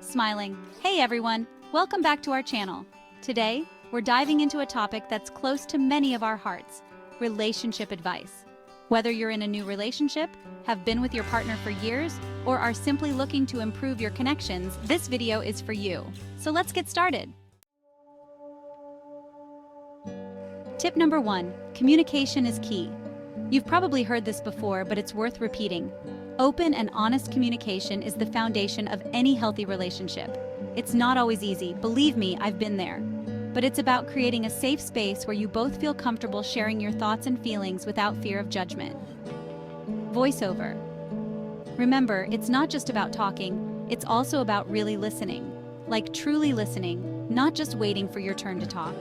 smiling. Hey everyone, welcome back to our channel. Today, we're diving into a topic that's close to many of our hearts, relationship advice. Whether you're in a new relationship, have been with your partner for years, or are simply looking to improve your connections, this video is for you. So let's get started. Tip number 1, communication is key. You've probably heard this before, but it's worth repeating. Open and honest communication is the foundation of any healthy relationship. It's not always easy, believe me, I've been there. But it's about creating a safe space where you both feel comfortable sharing your thoughts and feelings without fear of judgment. Voiceover. Remember, it's not just about talking, it's also about really listening. Like truly listening, not just waiting for your turn to talk.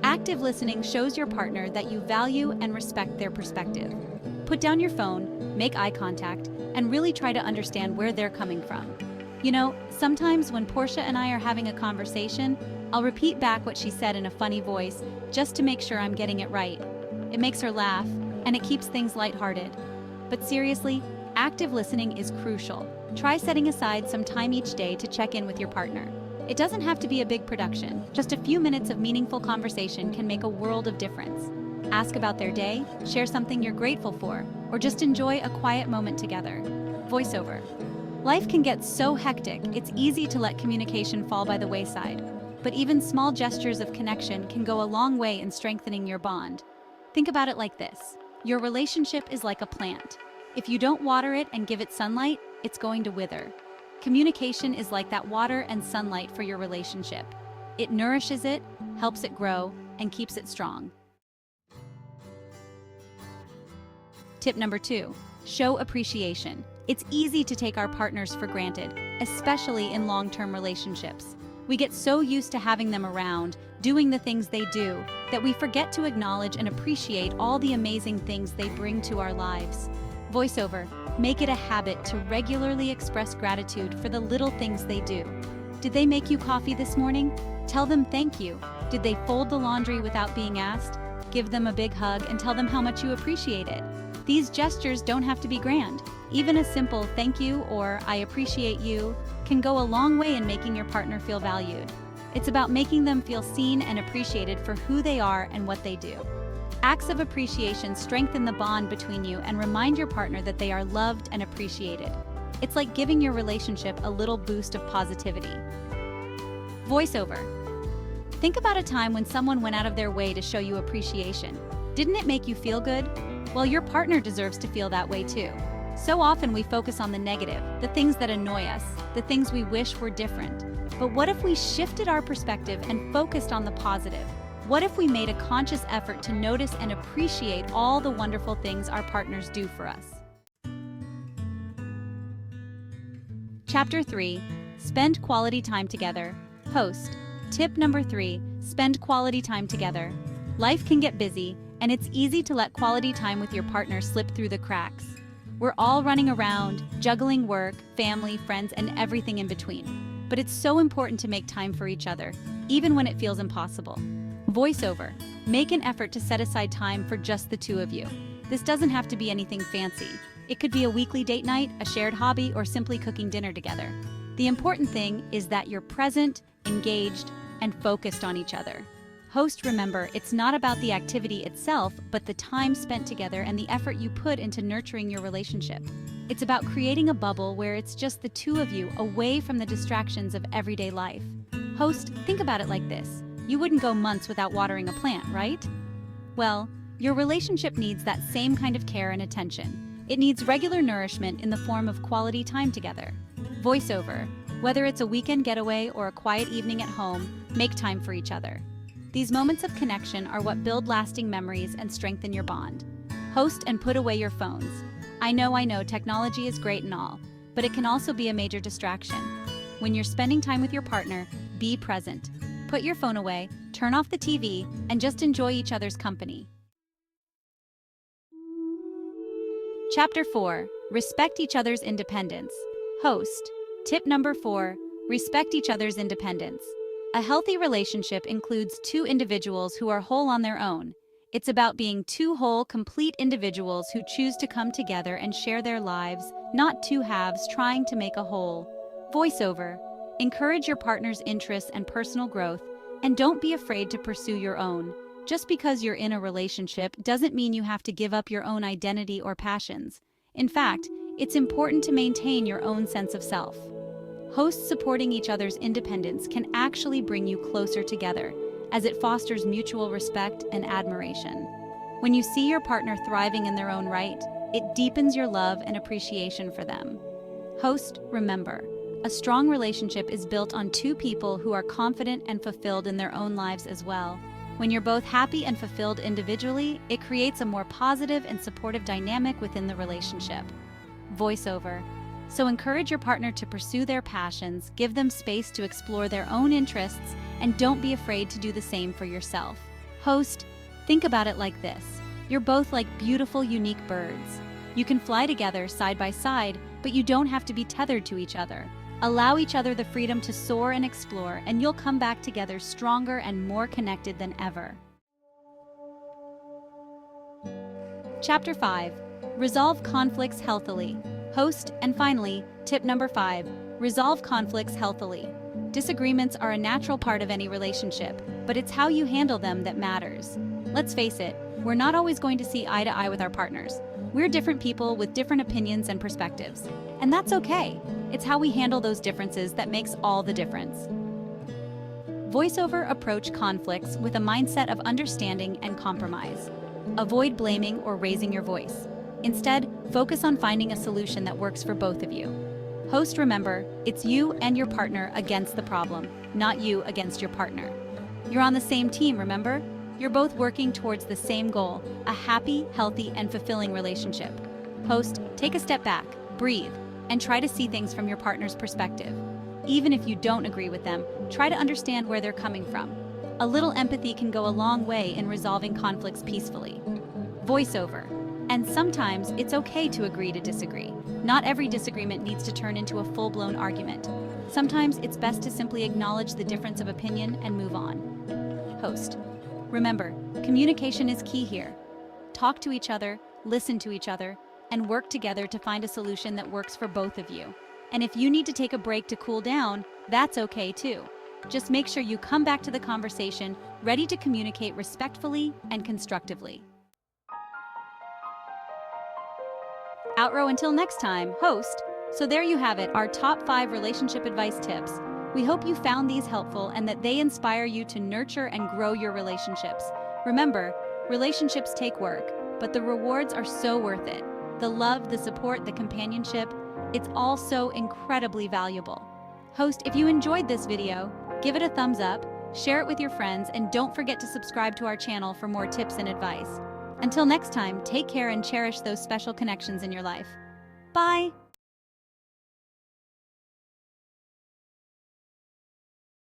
Active listening shows your partner that you value and respect their perspective. Put down your phone, make eye contact, and really try to understand where they're coming from. You know, sometimes when Portia and I are having a conversation, I'll repeat back what she said in a funny voice just to make sure I'm getting it right. It makes her laugh, and it keeps things lighthearted. But seriously, active listening is crucial. Try setting aside some time each day to check in with your partner. It doesn't have to be a big production. Just a few minutes of meaningful conversation can make a world of difference. Ask about their day, share something you're grateful for, or just enjoy a quiet moment together. Voiceover. Life can get so hectic, it's easy to let communication fall by the wayside. But even small gestures of connection can go a long way in strengthening your bond. Think about it like this. Your relationship is like a plant. If you don't water it and give it sunlight, it's going to wither. Communication is like that water and sunlight for your relationship. It nourishes it, helps it grow, and keeps it strong. Tip number 2, show appreciation. It's easy to take our partners for granted, especially in long-term relationships. We get so used to having them around, doing the things they do, that we forget to acknowledge and appreciate all the amazing things they bring to our lives. Voiceover. Make it a habit to regularly express gratitude for the little things they do. Did they make you coffee this morning? Tell them thank you. Did they fold the laundry without being asked? Give them a big hug and tell them how much you appreciate it. These gestures don't have to be grand. Even a simple thank you or I appreciate you can go a long way in making your partner feel valued. It's about making them feel seen and appreciated for who they are and what they do. Acts of appreciation strengthen the bond between you and remind your partner that they are loved and appreciated. It's like giving your relationship a little boost of positivity. Voiceover. Think about a time when someone went out of their way to show you appreciation. Didn't it make you feel good? Well, your partner deserves to feel that way too. So often we focus on the negative, the things that annoy us, the things we wish were different. But what if we shifted our perspective and focused on the positive? What if we made a conscious effort to notice and appreciate all the wonderful things our partners do for us? Chapter 3, Spend Quality Time Together. Host. Tip number 3, spend quality time together. Life can get busy, and it's easy to let quality time with your partner slip through the cracks. We're all running around, juggling work, family, friends, and everything in between. But it's so important to make time for each other, even when it feels impossible. Voiceover. Make an effort to set aside time for just the two of you. This doesn't have to be anything fancy. It could be a weekly date night, a shared hobby, or simply cooking dinner together. The important thing is that you're present, engaged, and focused on each other. Host, remember, it's not about the activity itself, but the time spent together and the effort you put into nurturing your relationship. It's about creating a bubble where it's just the two of you away from the distractions of everyday life. Host, think about it like this. You wouldn't go months without watering a plant, right? Well, your relationship needs that same kind of care and attention. It needs regular nourishment in the form of quality time together. Voiceover. Whether it's a weekend getaway or a quiet evening at home, make time for each other. These moments of connection are what build lasting memories and strengthen your bond. Host and put away your phones. I know, technology is great and all, but it can also be a major distraction. When you're spending time with your partner, be present. Put your phone away, turn off the TV, and just enjoy each other's company. Chapter 4, Respect Each Other's Independence. Host. Tip number 4, respect each other's independence. A healthy relationship includes two individuals who are whole on their own. It's about being two whole, complete individuals who choose to come together and share their lives, not two halves trying to make a whole. Voiceover. Encourage your partner's interests and personal growth, and don't be afraid to pursue your own. Just because you're in a relationship doesn't mean you have to give up your own identity or passions. In fact, it's important to maintain your own sense of self. Hosts supporting each other's independence can actually bring you closer together, as it fosters mutual respect and admiration. When you see your partner thriving in their own right, it deepens your love and appreciation for them. Host, remember, a strong relationship is built on two people who are confident and fulfilled in their own lives as well. When you're both happy and fulfilled individually, it creates a more positive and supportive dynamic within the relationship. Voiceover. So encourage your partner to pursue their passions, give them space to explore their own interests, and don't be afraid to do the same for yourself. Host, think about it like this. You're both like beautiful, unique birds. You can fly together side by side, but you don't have to be tethered to each other. Allow each other the freedom to soar and explore, and you'll come back together stronger and more connected than ever. Chapter 5. Resolve conflicts healthily. Host, and finally, tip number 5. Resolve conflicts healthily. Disagreements are a natural part of any relationship, but it's how you handle them that matters. Let's face it, we're not always going to see eye to eye with our partners. We're different people with different opinions and perspectives, and that's okay. It's how we handle those differences that makes all the difference. Voiceover approach conflicts with a mindset of understanding and compromise. Avoid blaming or raising your voice. Instead, focus on finding a solution that works for both of you. Host, remember, it's you and your partner against the problem, not you against your partner. You're on the same team, remember? You're both working towards the same goal, a happy, healthy, and fulfilling relationship. Host, take a step back, breathe, and try to see things from your partner's perspective. Even if you don't agree with them, try to understand where they're coming from. A little empathy can go a long way in resolving conflicts peacefully. Voiceover. And sometimes it's okay to agree to disagree. Not every disagreement needs to turn into a full-blown argument. Sometimes it's best to simply acknowledge the difference of opinion and move on. Host. Remember, communication is key here. Talk to each other, listen to each other, and work together to find a solution that works for both of you. And if you need to take a break to cool down, that's okay too. Just make sure you come back to the conversation ready to communicate respectfully and constructively. Outro until next time, host. So there you have it, our top 5 relationship advice tips. We hope you found these helpful and that they inspire you to nurture and grow your relationships. Remember, relationships take work, but the rewards are so worth it. The love, the support, the companionship, it's all so incredibly valuable. Host, if you enjoyed this video, give it a thumbs up, share it with your friends, and don't forget to subscribe to our channel for more tips and advice. Until next time, take care and cherish those special connections in your life. Bye!